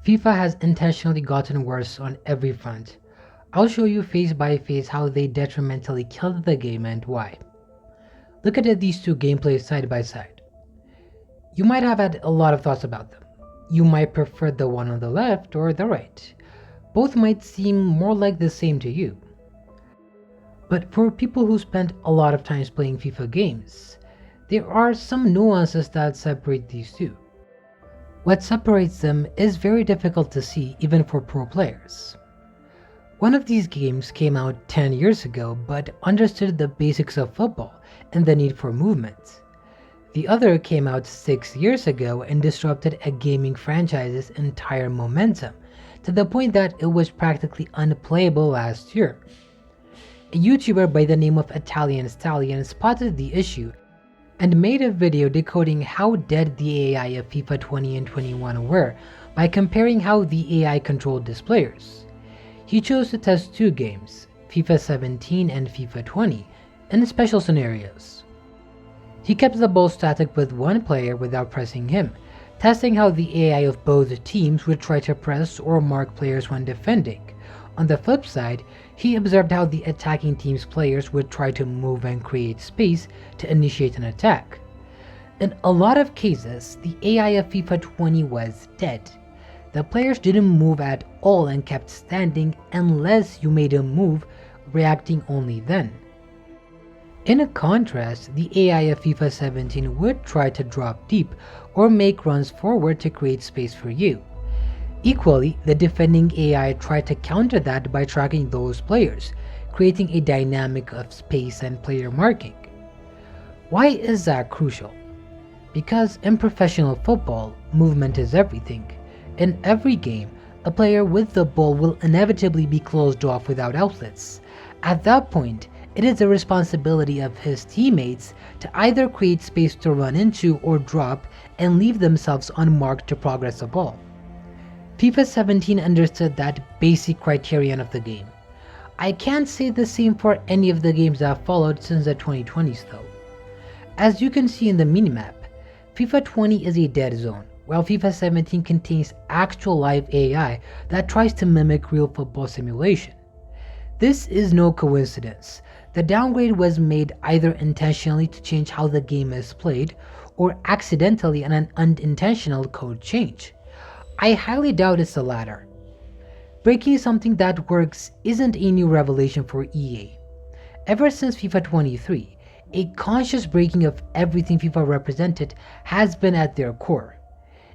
FIFA has intentionally gotten worse on every front. I'll show you face by face how they detrimentally killed the game and why. Look at these two gameplays side by side. You might have had a lot of thoughts about them. You might prefer the one on the left or the right. Both might seem more like the same to you. But for people who spend a lot of time playing FIFA games, there are some nuances that separate these two. What separates them is very difficult to see even for pro players. One of these games came out 10 years ago but understood the basics of football and the need for movement. The other came out 6 years ago and disrupted a gaming franchise's entire momentum to the point that it was practically unplayable last year. A YouTuber by the name of Italian Stallion spotted the issue and made a video decoding how dead the AI of FIFA 20 and 21 were by comparing how the AI controlled his players. He chose to test two games, FIFA 17 and FIFA 20, in special scenarios. He kept the ball static with one player without pressing him, testing how the AI of both teams would try to press or mark players when defending. On the flip side, he observed how the attacking team's players would try to move and create space to initiate an attack. In a lot of cases, the AI of FIFA 20 was dead. The players didn't move at all and kept standing unless you made a move, reacting only then. In contrast, the AI of FIFA 17 would try to drop deep or make runs forward to create space for you. Equally, the defending AI tried to counter that by tracking those players, creating a dynamic of space and player marking. Why is that crucial? Because in professional football, movement is everything. In every game, a player with the ball will inevitably be closed off without outlets. At that point, it is the responsibility of his teammates to either create space to run into or drop and leave themselves unmarked to progress the ball. FIFA 17 understood that basic criterion of the game. I can't say the same for any of the games that followed since the 2020s though. As you can see in the minimap, FIFA 20 is a dead zone, while FIFA 17 contains actual live AI that tries to mimic real football simulation. This is no coincidence. The downgrade was made either intentionally to change how the game is played, or accidentally in an unintentional code change. I highly doubt it's the latter. Breaking something that works isn't a new revelation for EA. Ever since FIFA 23, a conscious breaking of everything FIFA represented has been at their core.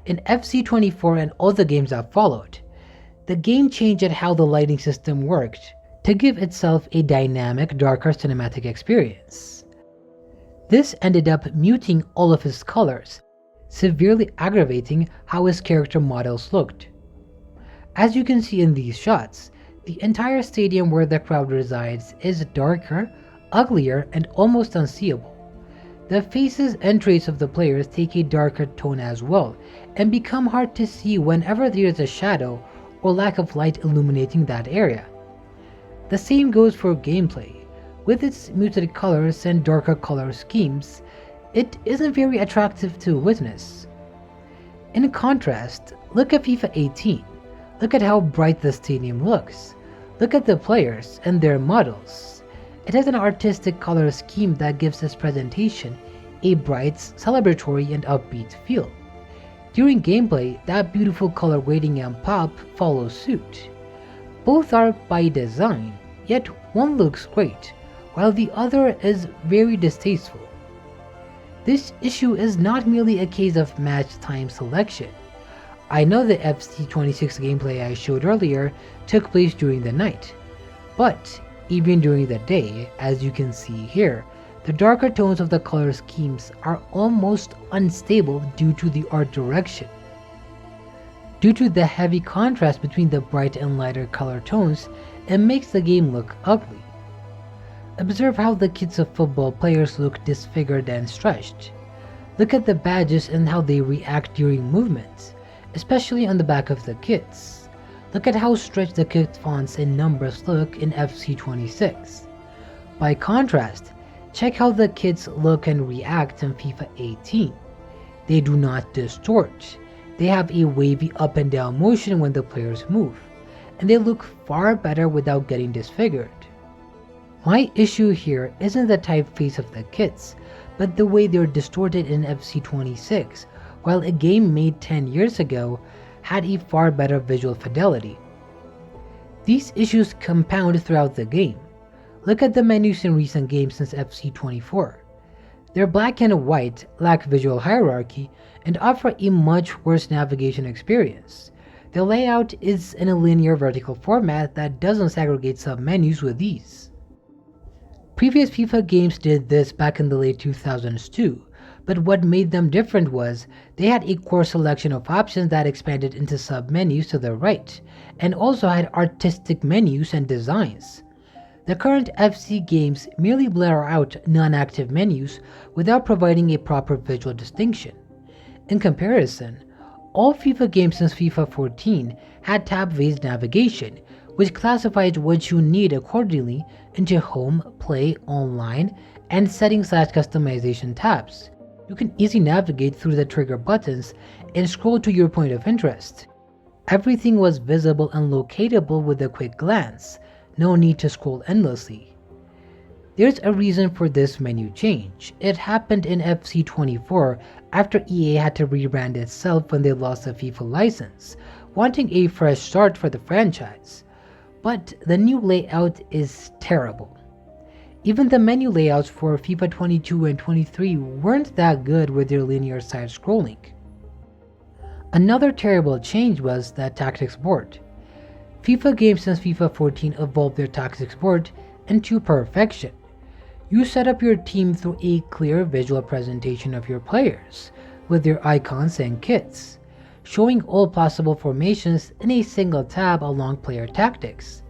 In FC 24 and all the games that followed, the game changed how the lighting system worked to give itself a dynamic, darker cinematic experience. This ended up muting all of his colors, severely aggravating how his character models looked. As you can see in these shots, the entire stadium where the crowd resides is darker, uglier, and almost unseeable. The faces and traits of the players take a darker tone as well, and become hard to see whenever there is a shadow or lack of light illuminating that area. The same goes for gameplay. With its muted colors and darker color schemes, it isn't very attractive to witness. In contrast, look at FIFA 18. Look at how bright the stadium looks. Look at the players and their models. It has an artistic color scheme that gives this presentation a bright, celebratory, and upbeat feel. During gameplay, that beautiful color weighting and pop follows suit. Both are by design, yet one looks great, while the other is very distasteful. This issue is not merely a case of match time selection. I know the FC26 gameplay I showed earlier took place during the night, but even during the day, as you can see here, the darker tones of the color schemes are almost unstable due to the art direction. Due to the heavy contrast between the bright and lighter color tones, it makes the game look ugly. Observe how the kits of football players look disfigured and stretched. Look at the badges and how they react during movements, especially on the back of the kits. Look at how stretched the kit fonts and numbers look in FC26. By contrast, check how the kits look and react in FIFA 18. They do not distort. They have a wavy up and down motion when the players move, and they look far better without getting disfigured. My issue here isn't the typeface of the kits, but the way they're distorted in FC26, while a game made 10 years ago had a far better visual fidelity. These issues compound throughout the game. Look at the menus in recent games since FC24. They're black and white, lack visual hierarchy, and offer a much worse navigation experience. The layout is in a linear vertical format that doesn't segregate sub-menus with ease. Previous FIFA games did this back in the late 2000s too, but what made them different was they had a core selection of options that expanded into sub-menus to the right, and also had artistic menus and designs. The current FC games merely blur out non-active menus without providing a proper visual distinction. In comparison, all FIFA games since FIFA 14 had tab-based navigation, which classifies what you need accordingly into home, play, online, and settings/customization tabs. You can easily navigate through the trigger buttons and scroll to your point of interest. Everything was visible and locatable with a quick glance. No need to scroll endlessly. There's a reason for this menu change. It happened in FC24 after EA had to rebrand itself when they lost the FIFA license, wanting a fresh start for the franchise. But the new layout is terrible. Even the menu layouts for FIFA 22 and 23 weren't that good with their linear side scrolling. Another terrible change was the tactics board. FIFA games since FIFA 14 evolved their tactics board into perfection. You set up your team through a clear visual presentation of your players, with their icons and kits, showing all possible formations in a single tab along player tactics.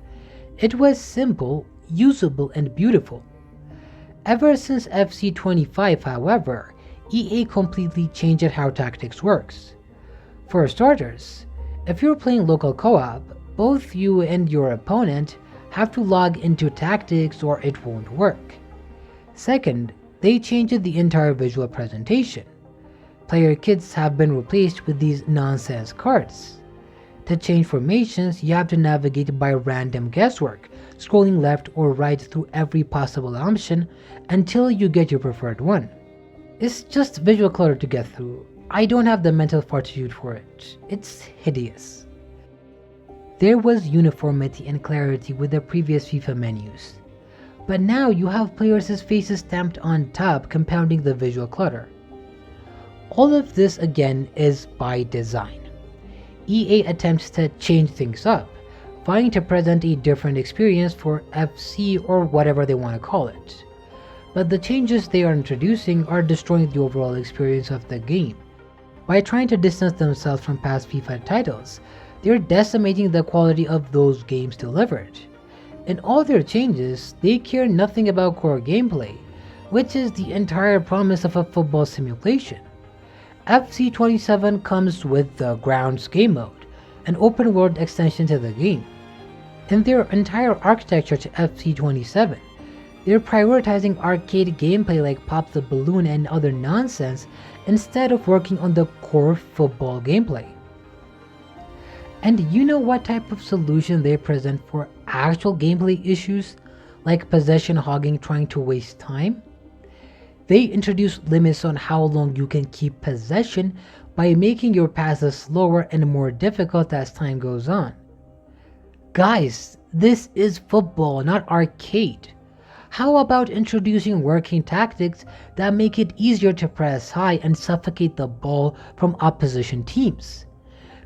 It was simple, usable, and beautiful. Ever since FC25, however, EA completely changed how tactics works. For starters, if you're playing local co-op, both you and your opponent have to log into tactics or it won't work. Second, they changed the entire visual presentation. Player kits have been replaced with these nonsense cards. To change formations, you have to navigate by random guesswork, scrolling left or right through every possible option until you get your preferred one. It's just visual clutter to get through. I don't have the mental fortitude for it. It's hideous. There was uniformity and clarity with the previous FIFA menus, but now you have players' faces stamped on top, compounding the visual clutter. All of this again is by design. EA attempts to change things up, vying to present a different experience for FC or whatever they want to call it. But the changes they are introducing are destroying the overall experience of the game. By trying to distance themselves from past FIFA titles, they're decimating the quality of those games delivered. In all their changes, they care nothing about core gameplay, which is the entire promise of a football simulation. FC27 comes with the Grounds game mode, an open world extension to the game. In their entire architecture to FC27, they're prioritizing arcade gameplay like Pop the Balloon and other nonsense instead of working on the core football gameplay. And you know what type of solution they present for actual gameplay issues, like possession hogging trying to waste time? They introduce limits on how long you can keep possession by making your passes slower and more difficult as time goes on. Guys, this is football, not arcade. How about introducing working tactics that make it easier to press high and suffocate the ball from opposition teams?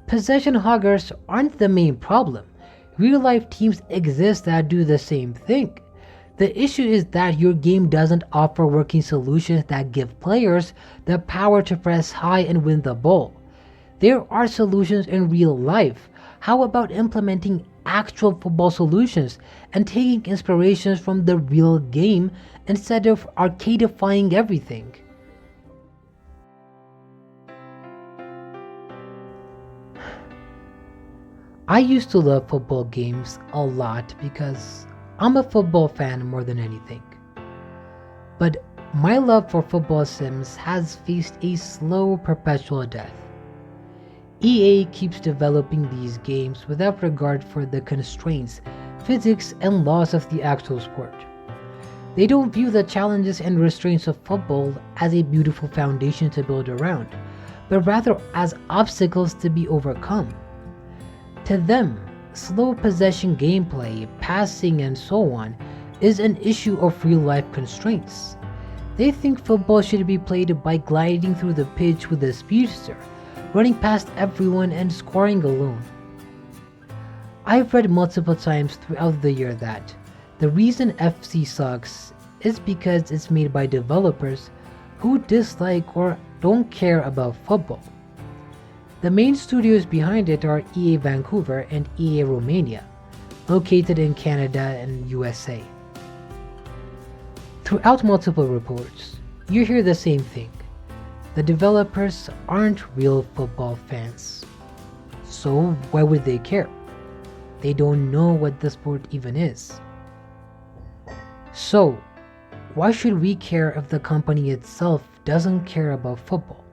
Possession hoggers aren't the main problem. Real-life teams exist that do the same thing. The issue is that your game doesn't offer working solutions that give players the power to press high and win the ball. There are solutions in real life. How about implementing actual football solutions and taking inspirations from the real game instead of arcadeifying everything? I used to love football games a lot because I'm a football fan more than anything. But my love for football sims has faced a slow, perpetual death. EA keeps developing these games without regard for the constraints, physics, and laws of the actual sport. They don't view the challenges and restraints of football as a beautiful foundation to build around, but rather as obstacles to be overcome. To them, slow possession gameplay, passing, and so on is an issue of real-life constraints. They think football should be played by gliding through the pitch with a speedster, running past everyone and scoring alone. I've read multiple times throughout the year that the reason FC sucks is because it's made by developers who dislike or don't care about football. The main studios behind it are EA Vancouver and EA Romania, located in Canada and USA. Throughout multiple reports, you hear the same thing. The developers aren't real football fans. So why would they care? They don't know what the sport even is. So, why should we care if the company itself doesn't care about football?